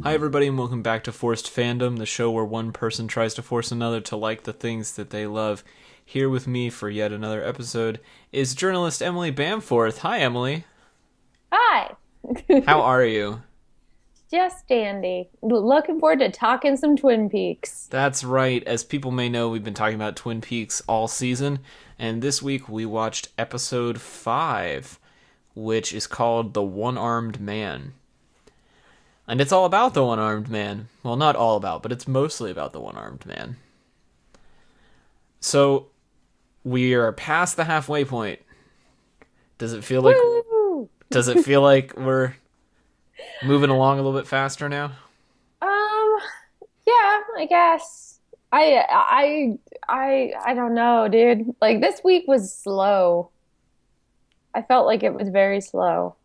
Hi, everybody, and welcome back to Forced Fandom, the show where one person tries to force another to like the things that they love. Here with me for yet another episode is journalist Emily Bamforth. Hi, Emily. Hi. How are you? Just dandy. Looking forward to talking some Twin Peaks. That's right. As people may know, we've been talking about Twin Peaks all season, and this week we watched episode 5, which is called The One-Armed Man. And it's all about the one-armed man. Well, not all about, but it's mostly about the one-armed man. So, we are past the halfway point. Does it feel like Woo! does it feel like we're moving along a little bit faster now? Um, yeah, I guess. I don't know, dude. Like this week was slow. I felt like it was very slow.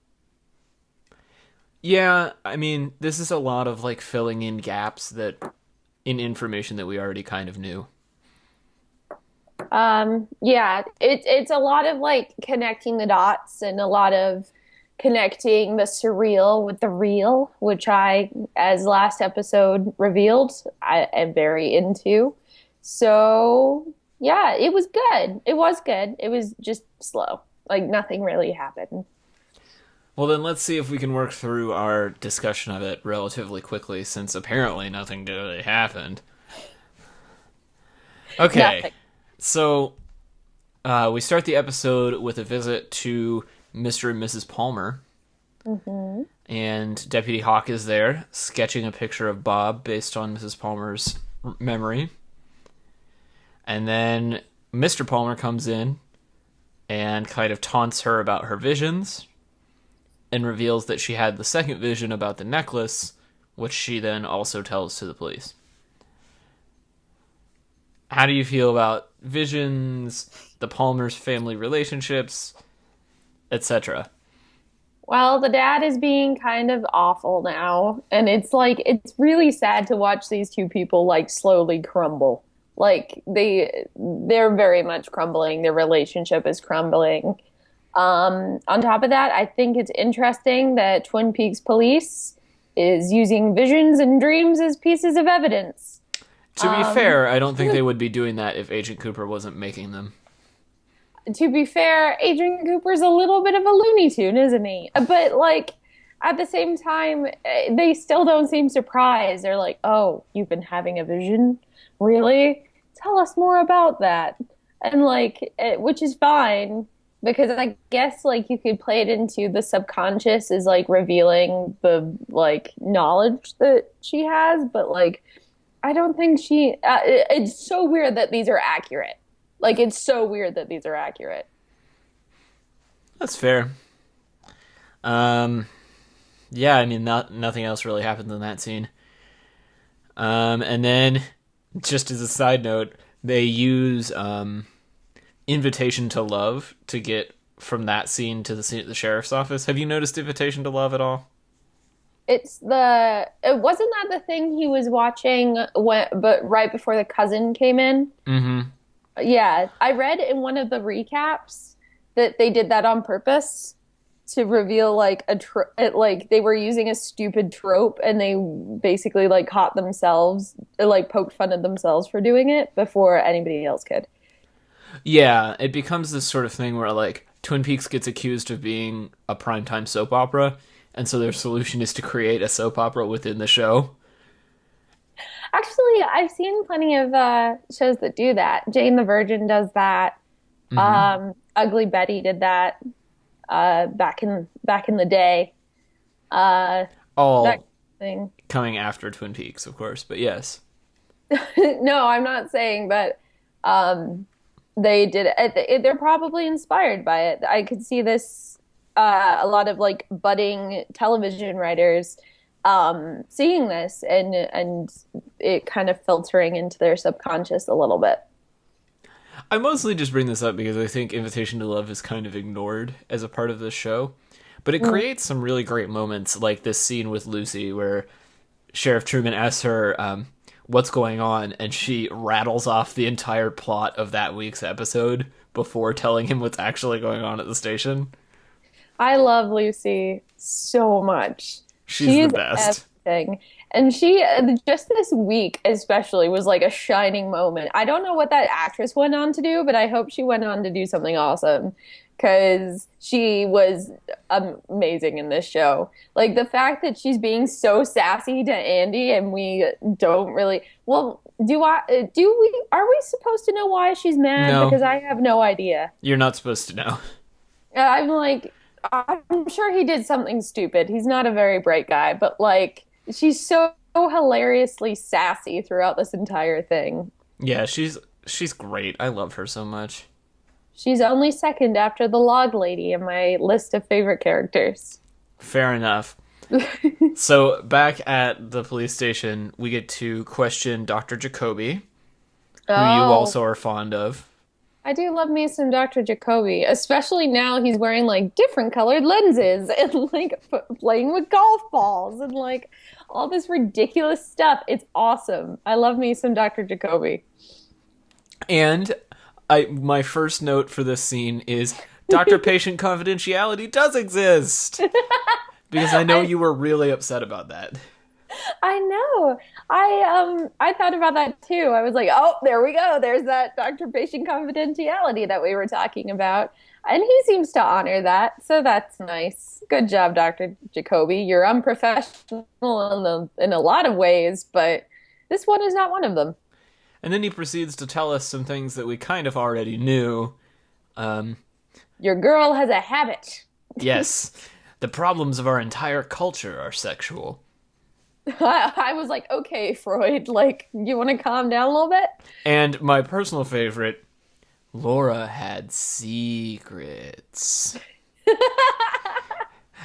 Yeah, I mean, this is a lot of like filling in gaps that in information that we already kind of knew. Yeah, it's a lot of like connecting the dots and a lot of connecting the surreal with the real, which as last episode revealed, I am very into. So, yeah, it was good. It was good. It was just slow. Like nothing really happened. Well, then let's see if we can work through our discussion of it relatively quickly, since apparently nothing really happened. Okay, Nothing. so we start the episode with a visit to Mr. and Mrs. Palmer, Hmm. and Deputy Hawk is there, sketching a picture of Bob based on Mrs. Palmer's memory. And then Mr. Palmer comes in and kind of taunts her about her visions, and reveals that she had the second vision about the necklace, which she then also tells to the police. How do you feel about visions, the Palmer's family relationships, etc.? Well, the dad is being kind of awful now, and it's like it's really sad to watch these two people like slowly crumble. Like they're very much crumbling. Their relationship is crumbling. On top of that, I think it's interesting that Twin Peaks police is using visions and dreams as pieces of evidence. To be Um, fair, I don't think they would be doing that if Agent Cooper wasn't making them. to be fair, Adrian Cooper's a little bit of a Looney Tune, isn't he? But like at the same time, they still don't seem surprised. They're like, "Oh, you've been having a vision? Really? Tell us more about that." And like, which is fine because I guess like you could play it into the subconscious is like revealing the like knowledge that she has, but like I don't think it's so weird that these are accurate. Like it's so weird that these are accurate. That's fair. Um, yeah, I mean, nothing else really happens in that scene. And then, just as a side note, they use Invitation to Love to get from that scene to the scene at the sheriff's office. Have you noticed Invitation to Love at all? It wasn't that the thing he was watching but right before the cousin came in. Mm-hmm. Yeah, I read in one of the recaps that they did that on purpose to reveal like like they were using a stupid trope and they basically like caught themselves, like poked fun at themselves for doing it before anybody else could. Yeah, it becomes this sort of thing where, like, Twin Peaks gets accused of being a primetime soap opera, and so their solution is to create a soap opera within the show. Actually, I've seen plenty of shows that do that. Jane the Virgin does that. Mm-hmm. Ugly Betty did that back in the day. Uh, that All thing. coming after Twin Peaks, of course, but yes. No, I'm not saying, but um, they did it. They're probably inspired by it. I could see this a lot of like budding television writers seeing this and it kind of filtering into their subconscious a little bit. I mostly just bring this up because I think Invitation to Love is kind of ignored as a part of this show, but it Mm. creates some really great moments, like this scene with Lucy where Sheriff Truman asks her what's going on, and she rattles off the entire plot of that week's episode before telling him what's actually going on at the station. I love Lucy so much. She's She the is best. everything. And she, just this week especially, was like a shining moment. I don't know what that actress went on to do, but I hope she went on to do something awesome because she was amazing in this show. Like the fact that she's being so sassy to Andy and we don't really, well, are we supposed to know why she's mad? No, Because I have no idea. you're not supposed to know. I'm like, I'm sure he did something stupid. He's not a very bright guy, but like, she's so hilariously sassy throughout this entire thing. Yeah, she's great. I love her so much. She's only second after the log lady in my list of favorite characters. Fair enough. So back at the police station, we get to question Dr. Jacoby, who you Oh, also are fond of. I do love me some Dr. Jacoby, especially now he's wearing like different colored lenses and like playing with golf balls and like all this ridiculous stuff. It's awesome. I love me some Dr. Jacoby. And my first note for this scene is doctor-patient confidentiality does exist. Because I know I you were really upset about that. I know. I thought about that too. I was like, "Oh, there we go. There's that doctor-patient confidentiality that we were talking about." And he seems to honor that. So that's nice. Good job, Dr. Jacoby. You're unprofessional in a lot of ways, but this one is not one of them. And then he proceeds to tell us some things that we kind of already knew. Um, Your girl has a habit. yes, the problems of our entire culture are sexual. I was like, "Okay, Freud, like you want to calm down a little bit?" And my personal favorite, Laura had secrets.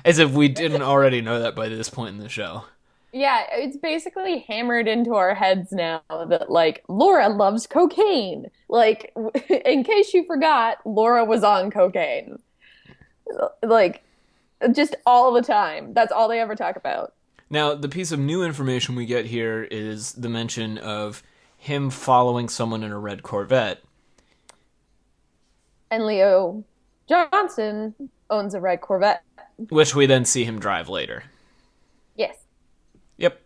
As if we didn't already know that by this point in the show. Yeah, it's basically hammered into our heads now that like Laura loves cocaine. Like in case you forgot, Laura was on cocaine. Like just all the time. That's all they ever talk about. Now, the piece of new information we get here is the mention of him following someone in a red Corvette. And Leo Johnson owns a red Corvette. Which we then see him drive later. Yes. Yep.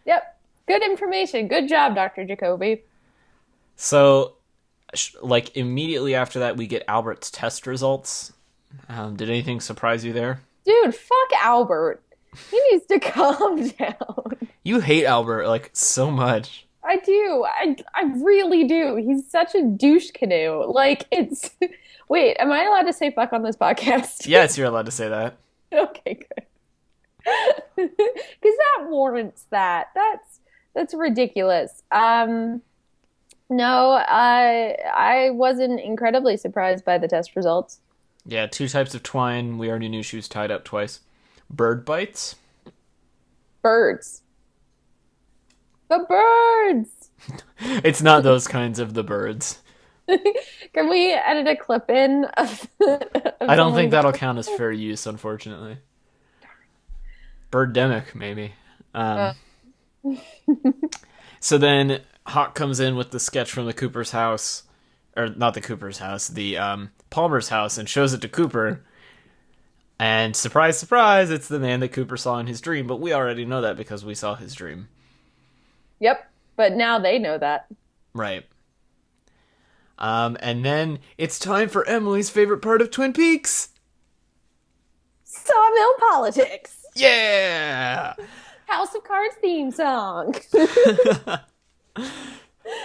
Yep. Good information. Good job, Dr. Jacoby. So, like, immediately after that, we get Albert's test results. Did anything surprise you there? Dude, fuck Albert. He needs to calm down. You hate Albert, like, so much. I do. I really do. He's such a douche canoe. Like it's wait, am I allowed to say fuck on this podcast? Yes, you're allowed to say that. Okay, good. Because that warrants that. That's ridiculous. No, I wasn't incredibly surprised by the test results. Yeah, 2 types of twine. We already knew she was tied up twice. Bird bites. Birds. The birds. It's not those kinds of the birds. Can we edit a clip in of I don't someone think that'll count as fair use, unfortunately. Birdemic, maybe. Uh, So then Hawk comes in with the sketch from the Cooper's house, or not the Cooper's house, the Palmer's house, and shows it to Cooper. And surprise, surprise, it's the man that Cooper saw in his dream, but we already know that because we saw his dream. Yep, but now they know that. Right. And then it's time for Emily's favorite part of Twin Peaks. Sawmill politics. Yeah! House of Cards theme song.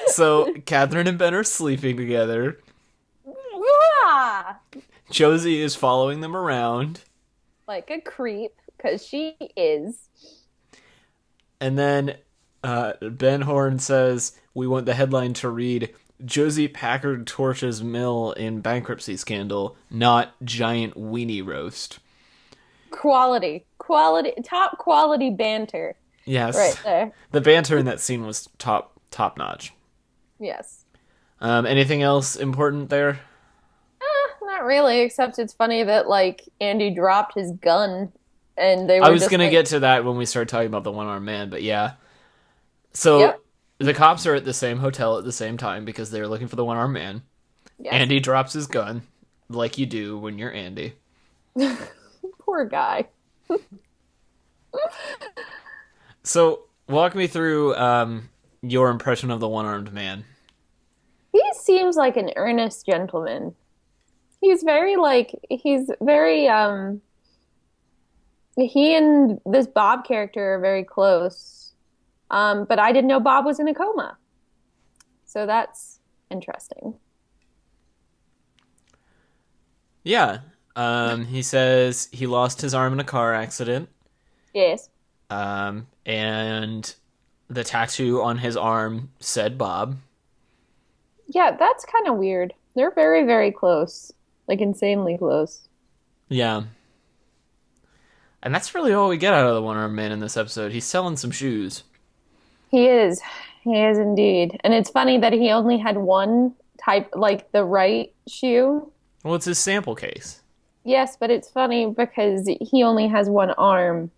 So Catherine and Ben are sleeping together. Wah! Josie is following them around. Like a creep, because she is. And then Ben Horn says, we want the headline to read, Josie Packard torches Mill in bankruptcy scandal, not giant weenie roast. Quality, top quality banter. Yes. Right there. The banter in that scene was top notch. Yes. Anything else important there? Not really, except it's funny that, like, Andy dropped his gun and they were I was just going to like, get to that when we start talking about the one-armed man, but yeah. So Yep. the cops are at the same hotel at the same time because they're looking for the one-armed man. yes. Andy drops his gun, like you do when you're Andy. Poor guy. So Walk me through your impression of the one-armed man. He seems like an earnest gentleman. He's very he and this Bob character are very close. But I didn't know Bob was in a coma. So that's interesting. Yeah. He says he lost his arm in a car accident. Yes. And the tattoo on his arm said Bob. Yeah, that's kind of weird. They're very, very close. Like insanely close. Yeah. And that's really all we get out of the one-armed man in this episode. He's selling some shoes. He is. He is indeed. And it's funny that he only had one type, like the right shoe. Well, it's his sample case. Yes, but it's funny because he only has one arm.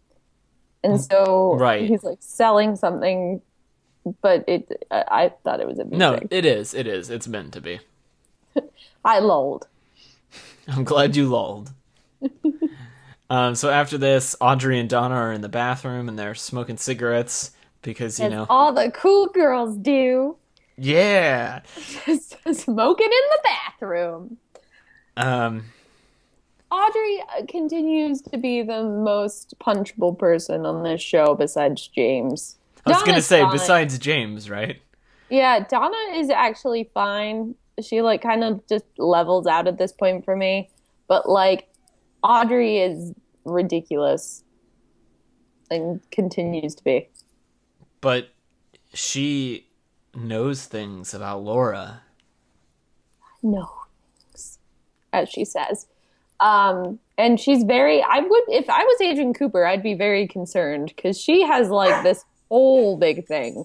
And so Right. he's like selling something, but I thought it was amusing. No, it is. It is. It's meant to be. I lolled. I'm glad you lulled. So after this, Audrey and Donna are in the bathroom and they're smoking cigarettes because, As all the cool girls do. Yeah. Smoking in the bathroom. Um, Audrey continues to be the most punchable person on this show besides James. I was going to say, fine. besides James, right? Yeah, Donna is actually fine. She like kind of just levels out at this point for me. But like Audrey is ridiculous and continues to be. But she knows things about Laura. No, as she says. And she's if I was Agent Cooper, I'd be very concerned because she has like this whole big thing.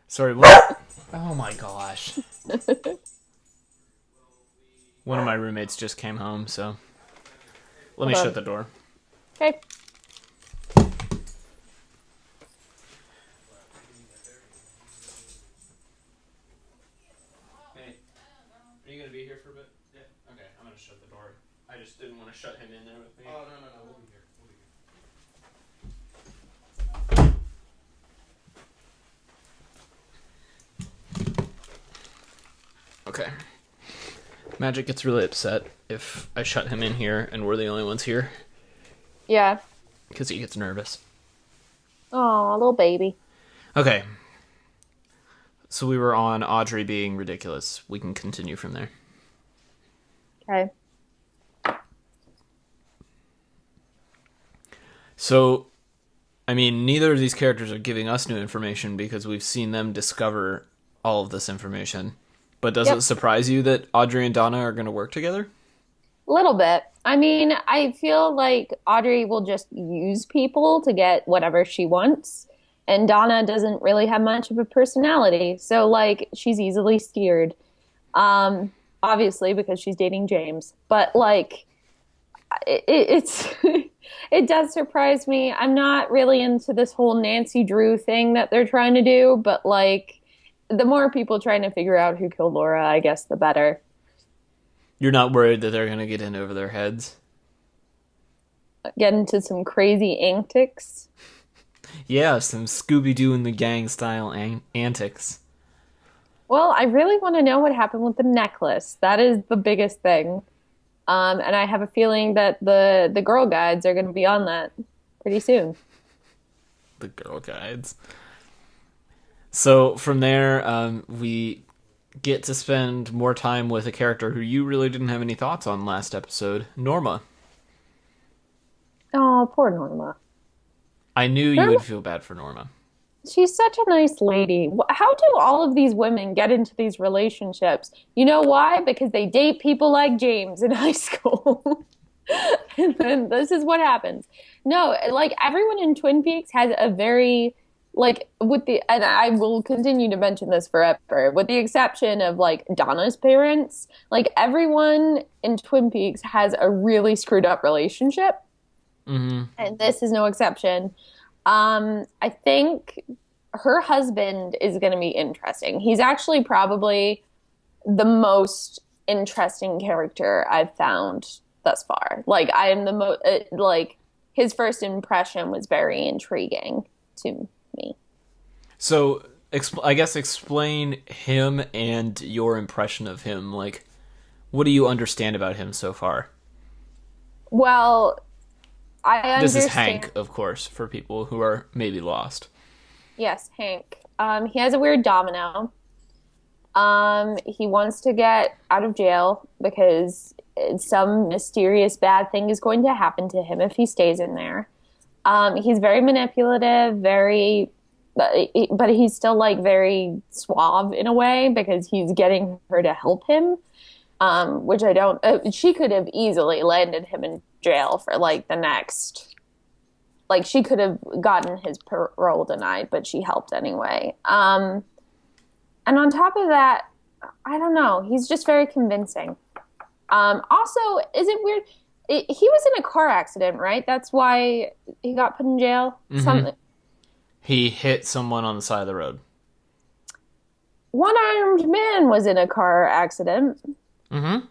Sorry, what? Oh my gosh. One of my roommates just came home, so let me shut the door. Okay. Hey, are you going to be here for a bit? Yeah. Okay, I'm going to shut the door. I just didn't want to shut him in there with me. Oh, no, we'll be here. Okay. Magic gets really upset if I shut him in here and we're the only ones here Yeah. because he gets nervous. Oh, little baby. Okay. So we were on Audrey being ridiculous. We can continue from there. Okay. So, I mean, neither of these characters are giving us new information because we've seen them discover all of this information. But does it surprise you that Audrey and Donna are going to work together? A little bit. I mean, I feel like Audrey will just use people to get whatever she wants. And Donna doesn't really have much of a personality. So, like, she's easily steered. Obviously, because she's dating James. But, like, it's it does surprise me. I'm not really into this whole Nancy Drew thing that they're trying to do. But, like, the more people trying to figure out who killed Laura, I guess, the better. You're not worried that they're going to get in over their heads? Get into some crazy antics. Yeah, some Scooby-Doo and the Gang style antics. Well, I really want to know what happened with the necklace. That is the biggest thing. And I have a feeling that the girl guides are going to be on that pretty soon. The girl guides. So from there, we get to spend more time with a character who you really didn't have any thoughts on last episode, Norma. Oh, poor Norma. I knew you would feel bad for Norma. She's such a nice lady. How do all of these women get into these relationships? You know why? Because they date people like James in high school. And then this is what happens. No, like everyone in Twin Peaks has a very, like, and I will continue to mention this forever, with the exception of like Donna's parents, like everyone in Twin Peaks has a really screwed up relationship. Mm-hmm. And this is no exception. I think her husband is going to be interesting. He's actually probably the most interesting character I've found thus far. Like I am the most like his first impression was very intriguing to me. So, I guess explain him and your impression of him. Like, what do you understand about him so far? Well, I This is understand. Hank, of course, for people who are maybe lost. Yes, Hank. He has a weird domino. He wants to get out of jail because some mysterious bad thing is going to happen to him if he stays in there. He's very manipulative, very, but he's still like very suave in a way because he's getting her to help him. Which I don't. She could have easily landed him in jail for like the next. Like she could have gotten his parole denied, but she helped anyway. And on top of that, I don't know. He's just very convincing. Also, is it weird? He was in a car accident, right? That's why he got put in jail. Something. He hit someone on the side of the road. One-armed man was in a car accident. Mm-hmm.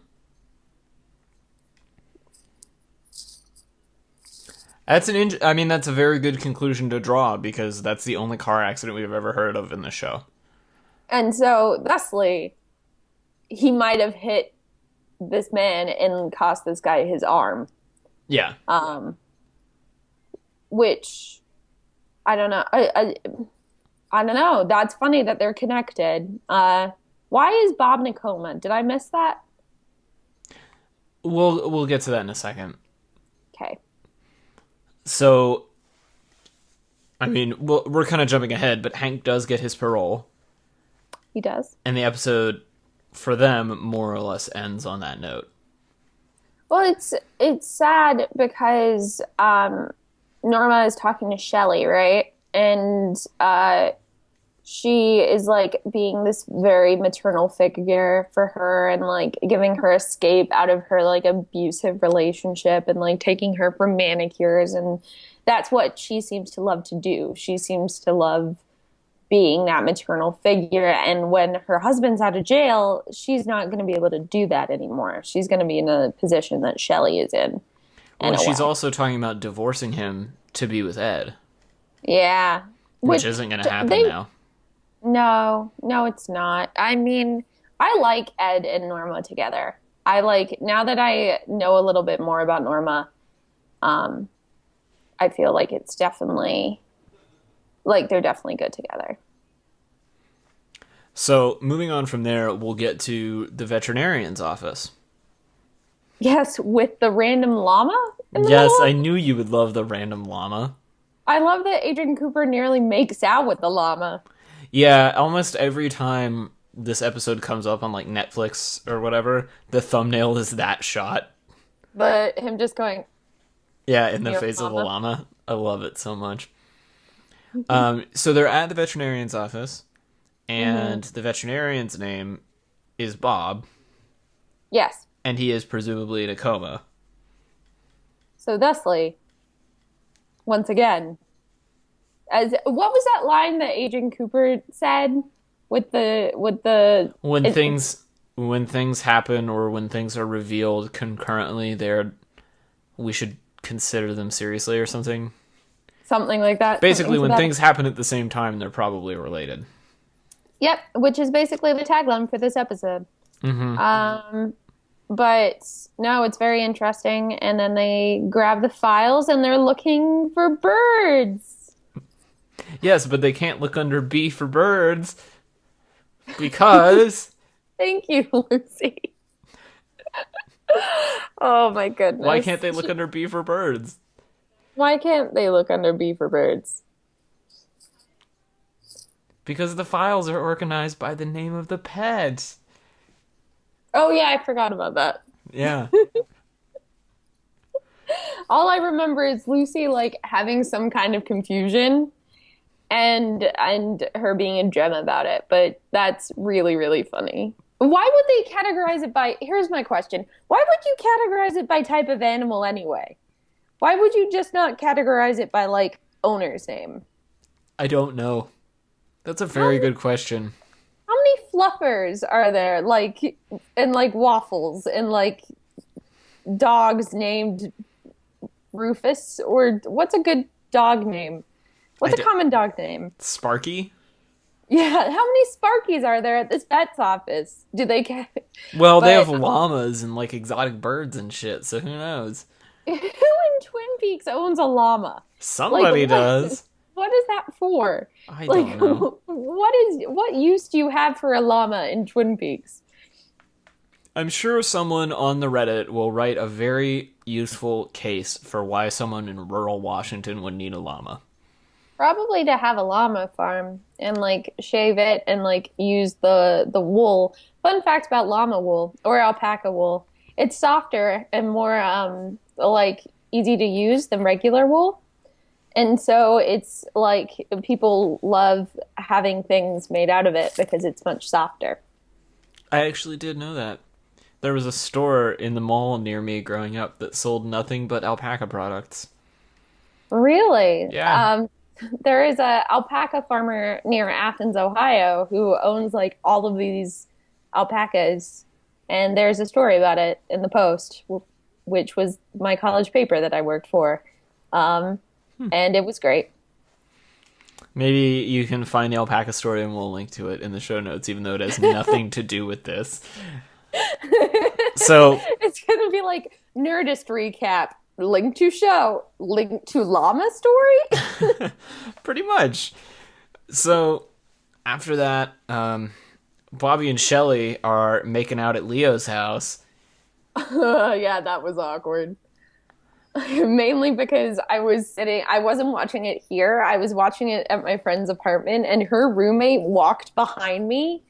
That's a very good conclusion to draw because that's the only car accident we've ever heard of in the show. And so, thusly, he might have hit this man and cost this guy his arm. Yeah. Which I don't know. I don't know. That's funny that they're connected. Why is Bob in a coma? Did I miss that? We'll get to that in a second. Okay. So, we're kind of jumping ahead, but Hank does get his parole. He does. And the episode, for them, more or less ends on that note. Well, it's sad because Norma is talking to Shelley, right? And she is like being this very maternal figure for her and like giving her escape out of her like abusive relationship and like taking her for manicures, and that's what she seems to love to do. She seems to love being that maternal figure, and when her husband's out of jail, she's not going to be able to do that anymore. She's going to be in a position that Shelley is in. Well, she's also talking about divorcing him to be with Ed. Yeah. Which isn't going to happen now. No, it's not. I mean, I like Ed and Norma together. I like, now that I know a little bit more about Norma, I feel like it's definitely, like, they're definitely good together. So, moving on from there, we'll get to the veterinarian's office. Yes, with the random llama in the Yes, middle? I knew you would love the random llama. I love that Adrian Cooper nearly makes out with the llama. Yeah, almost every time this episode comes up on like Netflix or whatever, the thumbnail is that shot. But him just going, Yeah, in the "Your face of the llama." llama. I love it so much. So they're at the veterinarian's office, and the veterinarian's name is Bob, Yes. and he is presumably in a coma. So thusly, once again, as what was that line that Adrian Cooper said with the When things happen or when things are revealed concurrently, we should consider them seriously or something. something like that. Basically, something to when that- things happen at the same time, they're probably related. Yep, which is basically the tagline for this episode. But no, it's very interesting. And then they grab the files and they're looking for birds. Yes, but they can't look under B for birds because Thank you, Lucy. Oh my goodness. why can't they look under B for birds? Why can't they look under B for birds? Because the files are organized by the name of the pet. Oh yeah, I forgot about that. Yeah. All I remember is Lucy like having some kind of confusion and her being a gem about it, but that's really, really funny. Why would they categorize it by, here's my question. Why would you categorize it by type of animal anyway? Why would you just not categorize it by like owner's name? I don't know. That's a very good question. How many fluffers are there? Like, and like waffles and like dogs named Rufus, or what's a good dog name? I What's a d- common dog name? Sparky? Yeah, how many Sparkies are there at this vet's office? Do they get? Well, they have But llamas and like exotic birds and shit, so who knows? who in Twin Peaks owns a llama? Like Somebody does. what is that for? I Like don't know. what use do you have for a llama in Twin Peaks? I'm sure someone on the Reddit will write a very useful case for why someone in rural Washington would need a llama. Probably to have a llama farm and like shave it and like use the wool. Fun fact about llama wool or alpaca wool. It's softer and more like easy to use than regular wool. And so it's like people love having things made out of it because it's much softer. I actually did know that. There was a store in the mall near me growing up that sold nothing but alpaca products. Really? Yeah. There is a alpaca farmer near Athens, Ohio, who owns like all of these alpacas, and there's a story about it in the Post, which was my college paper that I worked for, and it was great. Maybe you can find the alpaca story and we'll link to it in the show notes, even though it has nothing to do with this. So, It's gonna be like Nerdist recap. Link to show. Link to llama story. pretty much. So, after that, Bobby and Shelley are making out at Leo's house. Yeah, that was awkward. Mainly because I wasn't watching it here. I was watching it at my friend's apartment, and her roommate walked behind me.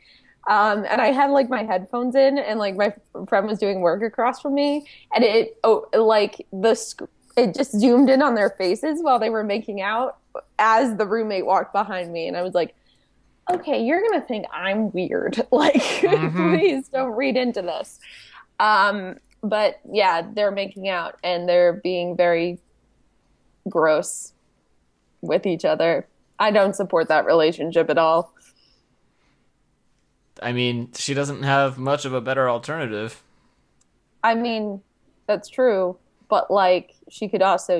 And I had like my headphones in, and like my friend was doing work across from me, and it just zoomed in on their faces while they were making out as the roommate walked behind me, and I was like, okay, you're gonna think I'm weird. Like, please don't read into this. But yeah, they're making out and they're being very gross with each other. I don't support that relationship at all. I mean, she doesn't have much of a better alternative. I mean, that's true, but like she could also,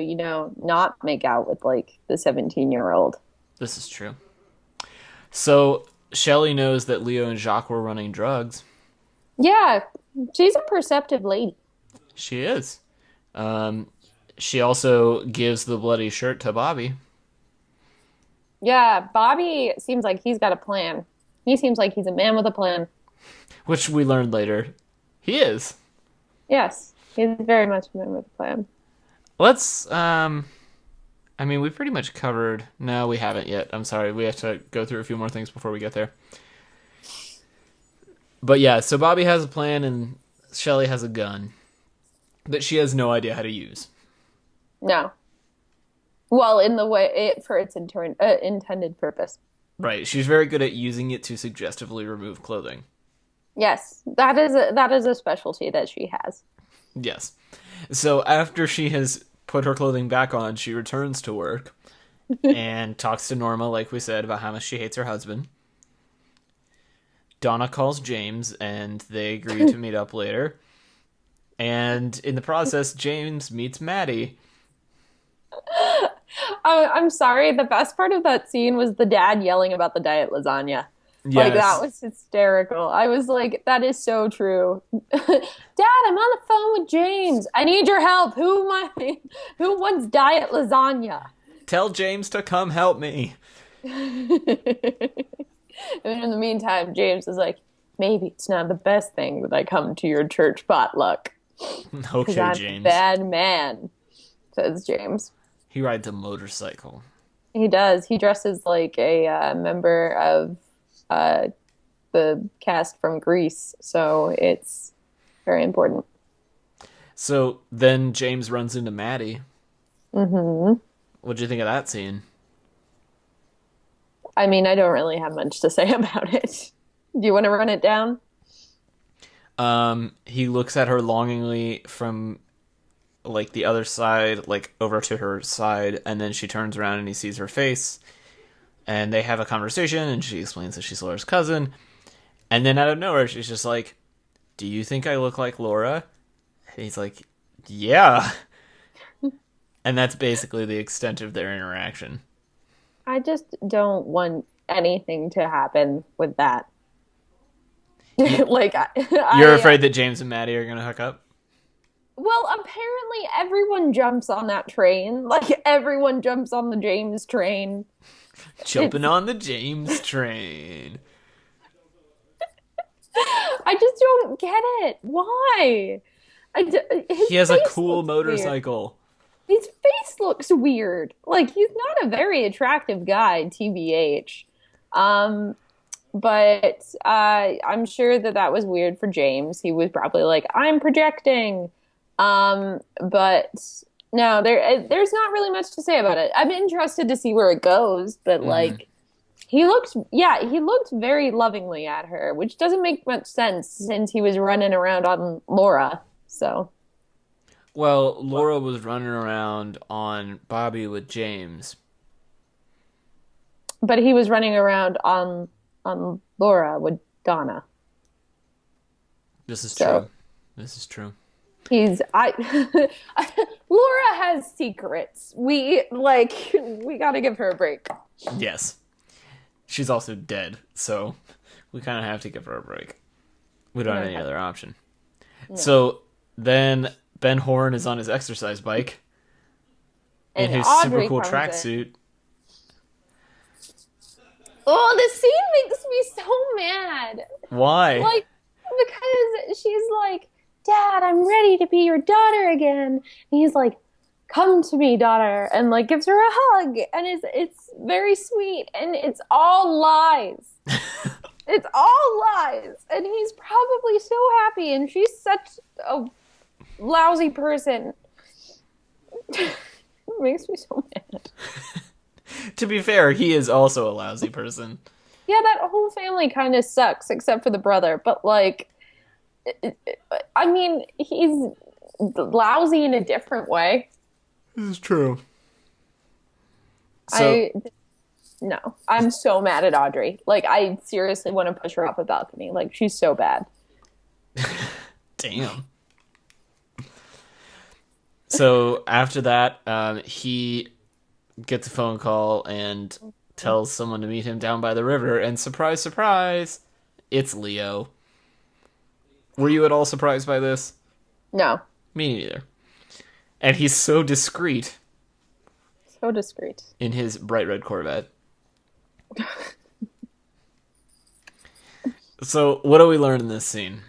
not make out with like the 17-year-old. This is true. So, Shelley knows that Leo and Jacques were running drugs. Yeah, she's a perceptive lady. She is. She also gives the bloody shirt to Bobby, Yeah, Bobby seems like he's got a plan. He seems like he's a man with a plan. which we learned later. He is. Yes, he's very much a man with a plan. Let's, I mean, we pretty much covered. No, we haven't yet. I'm sorry. We have to go through a few more things before we get there. But yeah, so Bobby has a plan and Shelley has a gun that she has no idea how to use. No. Well, in the way for its intended purpose. Right. She's very good at using it to suggestively remove clothing. Yes, that is a specialty that she has. Yes. So after she has put her clothing back on, she returns to work and talks to Norma, like we said, about how much she hates her husband. Donna calls James and they agree to meet up later. And in the process, James meets Maddie. I'm sorry. The best part of that scene was the dad yelling about the diet lasagna. Like Yes. that was hysterical. I was like, that is so true. Dad, I'm on the phone with James. I need your help. Who wants diet lasagna? Tell James to come help me. And in the meantime, James is like, maybe it's not the best thing that I come to your church potluck. Because Okay, I'm a James. bad man, says James. He rides a motorcycle. He does. He dresses like a member of the cast from Grease, so it's very important. So then James runs into Maddie. Mm-hmm. What'd you think of that scene? I mean, I don't really have much to say about it. Do you want to run it down? He looks at her longingly from like the other side, like over to her side, and then she turns around and he sees her face, and they have a conversation, and she explains that she's Laura's cousin, And then out of nowhere, she's just like, "Do you think I look like Laura?" And he's like, "Yeah." And that's basically the extent of their interaction. I just don't want anything to happen with that. You, Like, you're afraid that James and Maddie are gonna hook up? well, apparently everyone jumps on that train. Like, everyone jumps on the James train. Jumping It's, on the James train. I just don't get it. Why? His He has a face cool looks weird. motorcycle. His face looks weird. Like, he's not a very attractive guy, TBH. Um, but I'm sure that that was weird for James. He was probably like, I'm projecting. But no, there's not really much to say about it. I'm interested to see where it goes, but Hmm. like he looked very lovingly at her, which doesn't make much sense since he was running around on Laura. So, Well, Laura was running around on Bobby with James. but he was running around on Laura with Donna. This is So true. This is true. he's I Laura has secrets. We got to give her a break. Yes. She's also dead, so we kind of have to give her a break. We don't have any other option. No. So then Ben Horn is on his exercise bike in And his super Audrey cool comes in. tracksuit. Oh, this scene makes me so mad. Why? Like, because she's like, Dad, I'm ready to be your daughter again. And he's like, come to me, daughter, and like gives her a hug. And it's very sweet. And it's all lies. It's all lies. And he's probably so happy. And she's such a lousy person. It makes me so mad. To be fair, he is also a lousy person. Yeah, that whole family kind of sucks, except for the brother. But like, I mean, he's lousy in a different way. This is true. So, I no, I'm so mad at Audrey. Like, I seriously want to push her off a balcony. Like, she's so bad. damn. So after that, he gets a phone call and tells someone to meet him down by the river. And surprise, surprise, it's Leo. Were you at all surprised by this? No, Me neither. And he's so discreet so discreet. in his bright red Corvette. So, what do we learn in this scene?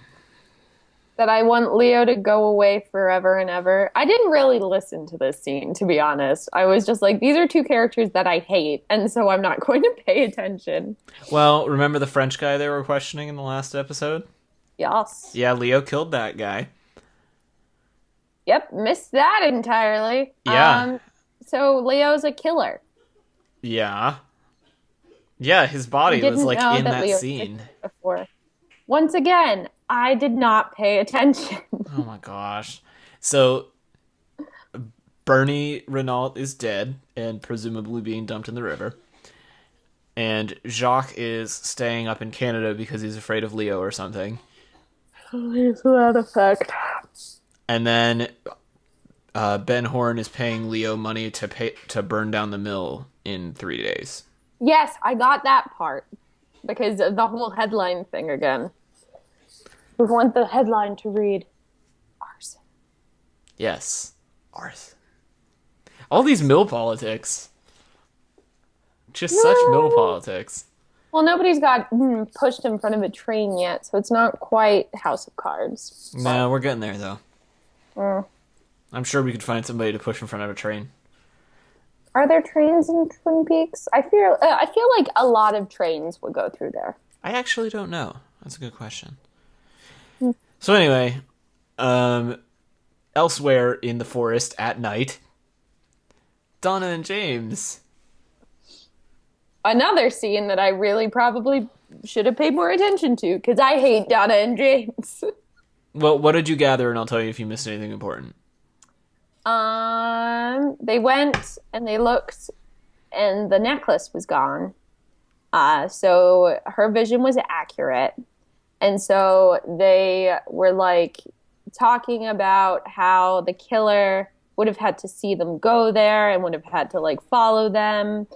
That I want Leo to go away forever and ever. I didn't really listen to this scene, to be honest. I was just like, these are two characters that I hate, and so I'm not going to pay attention. Well, remember the French guy they were questioning in the last episode? Yes. Yeah, Leo killed that guy. Yep, missed that entirely. Yeah. So Leo's a killer. Yeah. Yeah, his body was Didn't like know in that that Leo scene. existed before. Once again, I did not pay attention. Oh my gosh. So Bernie Renault is dead and presumably being dumped in the river. And Jacques is staying up in Canada because he's afraid of Leo or something. To that effect. And then Ben Horn is paying Leo money to burn down the mill in 3 days. Yes, I got that part because of the whole headline thing again. We want the headline to read arson. Yes. Arson. All these mill politics. Just such mill politics. Well, nobody's got pushed in front of a train yet, so it's not quite House of Cards. No, we're getting there though. Mm. I'm sure we could find somebody to push in front of a train. Are there trains in Twin Peaks? I feel like a lot of trains would go through there. I actually don't know. That's a good question. So anyway, elsewhere in the forest at night, Donna and James. Another scene that I really probably should have paid more attention to because I hate Donna and James. Well, what did you gather? And I'll tell you if you missed anything important. They went and they looked, and the necklace was gone. So her vision was accurate. And so they were like talking about how the killer would have had to see them go there and would have had to like follow them.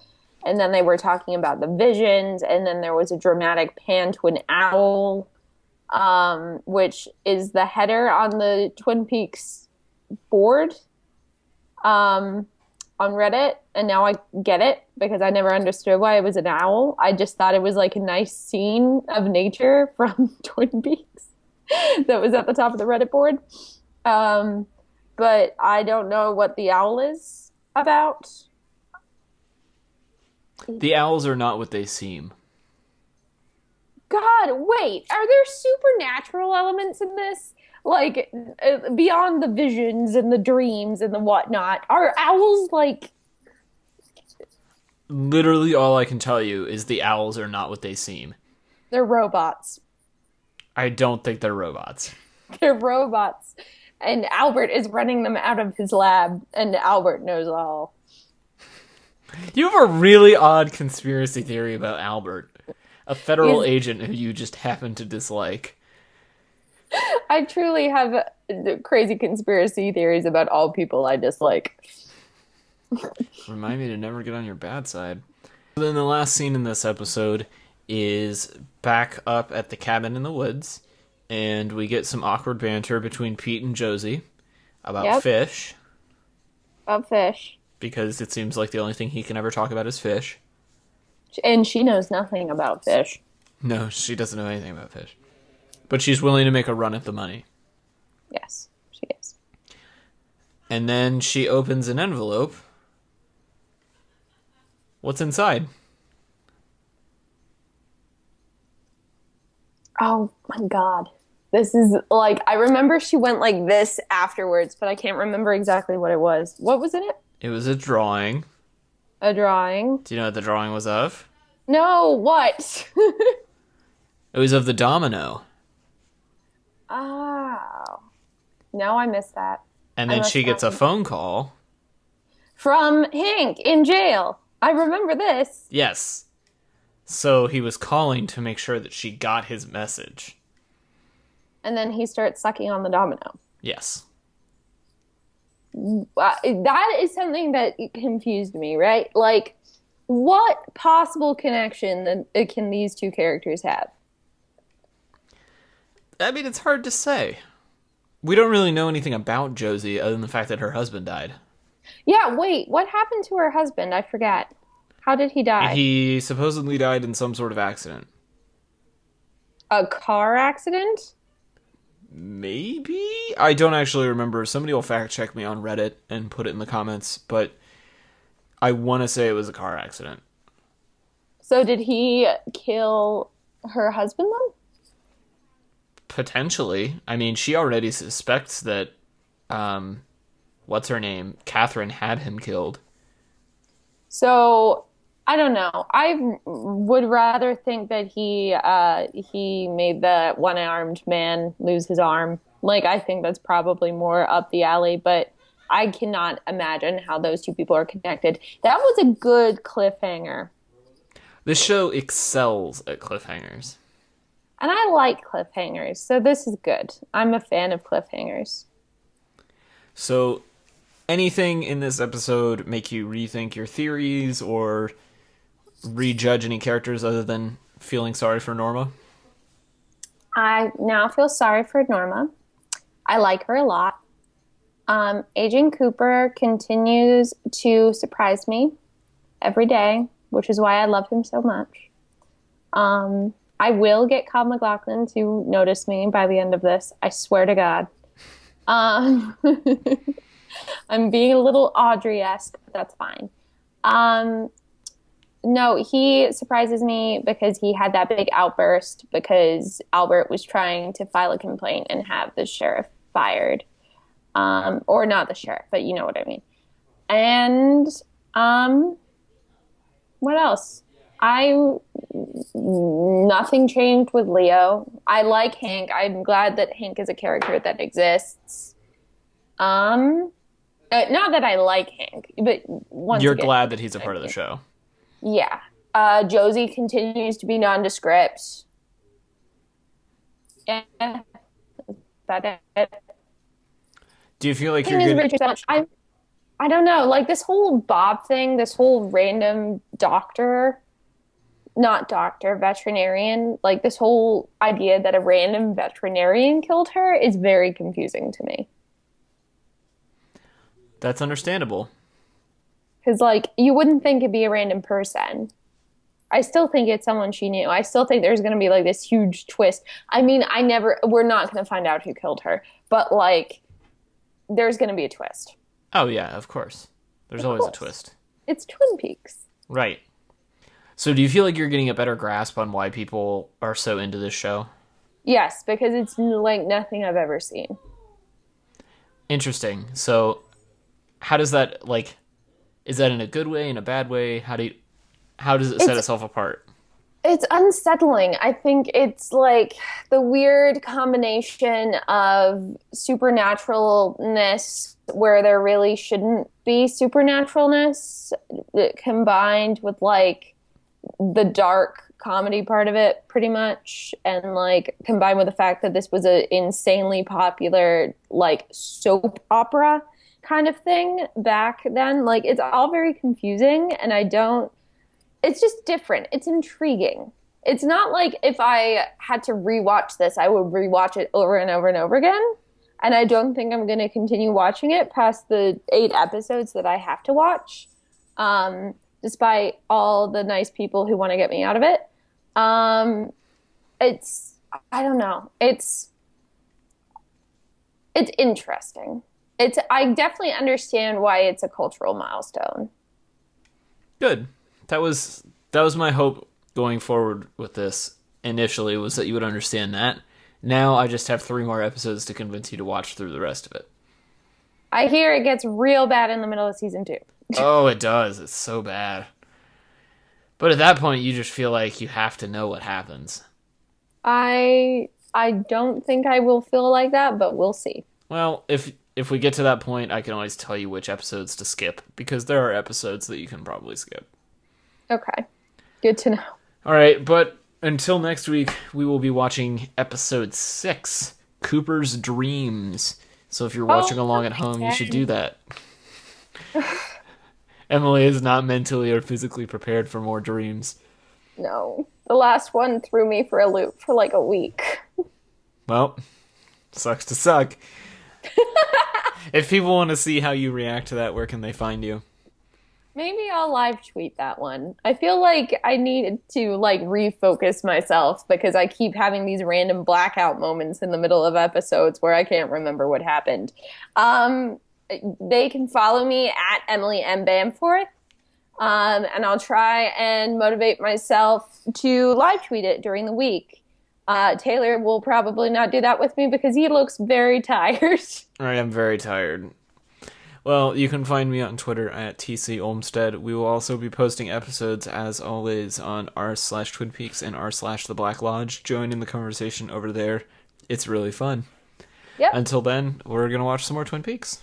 And then they were talking about the visions, and then there was a dramatic pan to an owl, which is the header on the Twin Peaks board, on Reddit. And now I get it because I never understood why it was an owl. I just thought it was like a nice scene of nature from Twin Peaks that was at the top of the Reddit board. But I don't know what the owl is about. The owls are not what they seem. God, wait, are there supernatural elements in this? Like, beyond the visions and the dreams and the whatnot, are owls like... Literally all I can tell you is the owls are not what they seem. They're robots. I don't think they're robots. They're robots. And Albert is running them out of his lab, and Albert knows all. You have a really odd conspiracy theory about Albert, a federal agent who you just happen to dislike. I truly have crazy conspiracy theories about all people I dislike. Remind me to never get on your bad side. Then the last scene in this episode is back up at the cabin in the woods, and we get some awkward banter between Pete and Josie about fish. About fish. Because it seems like the only thing he can ever talk about is fish. And she knows nothing about fish. No, she doesn't know anything about fish. But she's willing to make a run at the money. Yes, she is. And then she opens an envelope. What's inside? Oh my God. This is like, I remember she went like this afterwards, but I can't remember exactly what it was. What was in it? It was a drawing. A drawing? Do you know what the drawing was of? No, what? It was of the domino. Oh. No, I missed that. And then she gets a phone call. From Hank in jail. I remember this. Yes. So he was calling to make sure that she got his message. And then he starts sucking on the domino. Yes. That is something that confused me, right? Like, what possible connection can these two characters have? I mean, it's hard to say. We don't really know anything about Josie other than the fact that her husband died. Yeah, wait, what happened to her husband? I forgot. How did he die? He supposedly died in some sort of accident. A car accident? Maybe? I don't actually remember. Somebody will fact check me on Reddit and put it in the comments, but I want to say it was a car accident. So did he kill her husband then? Potentially. I mean, she already suspects that, what's her name? Catherine had him killed. So, I don't know. I would rather think that he made the one-armed man lose his arm. Like, I think that's probably more up the alley, but I cannot imagine how those two people are connected. That was a good cliffhanger. This show excels at cliffhangers. And I like cliffhangers, so this is good. I'm a fan of cliffhangers. So, anything in this episode make you rethink your theories or rejudge any characters other than feeling sorry for Norma? I now feel sorry for Norma. I like her a lot. Agent Cooper continues to surprise me every day, which is why I love him so much. I will get Kyle MacLachlan to notice me by the end of this. I swear to God. I'm being a little Audrey-esque, but that's fine. No, he surprises me because he had that big outburst because Albert was trying to file a complaint and have the sheriff fired. Or not the sheriff, but you know what I mean. And what else? Nothing changed with Leo. I like Hank. I'm glad that Hank is a character that exists. Not that I like Hank, but You're glad that he's a part of the show. Yeah. Josie continues to be nondescript. Yeah, that it. Do you feel like Thing you're is getting? very much. I don't know, like this whole Bob thing, this whole random doctor, not doctor, veterinarian, like this whole idea that a random veterinarian killed her is very confusing to me. That's understandable. Because, like, you wouldn't think it'd be a random person. I still think it's someone she knew. I still think there's going to be like this huge twist. I mean, we're not going to find out who killed her, but like, there's going to be a twist. Oh yeah, of course. There's Of always a course. twist. It's Twin Peaks. Right. So do you feel like you're getting a better grasp on why people are so into this show? Yes, because it's like nothing I've ever seen. Interesting. So how does that like is that in a good way, in a bad way? How does it set It's itself apart? it's unsettling. I think it's like the weird combination of supernaturalness where there really shouldn't be supernaturalness combined with like the dark comedy part of it pretty much, and like combined with the fact that this was a insanely popular like soap opera kind of thing back then. Like it's all very confusing, and I don't it's just different. It's intriguing. It's not like if I had to rewatch this, I would rewatch it over and over and over again. And I don't think I'm going to continue watching it past the 8 episodes that I have to watch, despite all the nice people who want to get me out of it. Um, it's, I don't know. It's interesting. I definitely understand why it's a cultural milestone. Good. That was my hope going forward with this initially was that you would understand that. Now I just have 3 more episodes to convince you to watch through the rest of it. I hear it gets real bad in the middle of season 2. Oh, it does. It's so bad. But at that point you just feel like you have to know what happens. I don't think I will feel like that, but we'll see. Well, if we get to that point, I can always tell you which episodes to skip because there are episodes that you can probably skip. Okay. Good to know. All right, but until next week, we will be watching episode 6, Cooper's Dreams. So if you're watching along at home, you should do that. Emily is not mentally or physically prepared for more dreams. No. The last one threw me for a loop for like a week. Well, sucks to suck. If people want to see how you react to that, where can they find you? Maybe I'll live tweet that one. I feel like I needed to like refocus myself because I keep having these random blackout moments in the middle of episodes where I can't remember what happened. They can follow me at Emily M. Bamforth. And I'll try and motivate myself to live tweet it during the week. Taylor will probably not do that with me because he looks very tired. I am very tired. Well, you can find me on Twitter at TC Olmstead. We will also be posting episodes, as always, on r/Twin Peaks and r/The Black Lodge. Join in the conversation over there. It's really fun. Yep. Until then, we're going to watch some more Twin Peaks.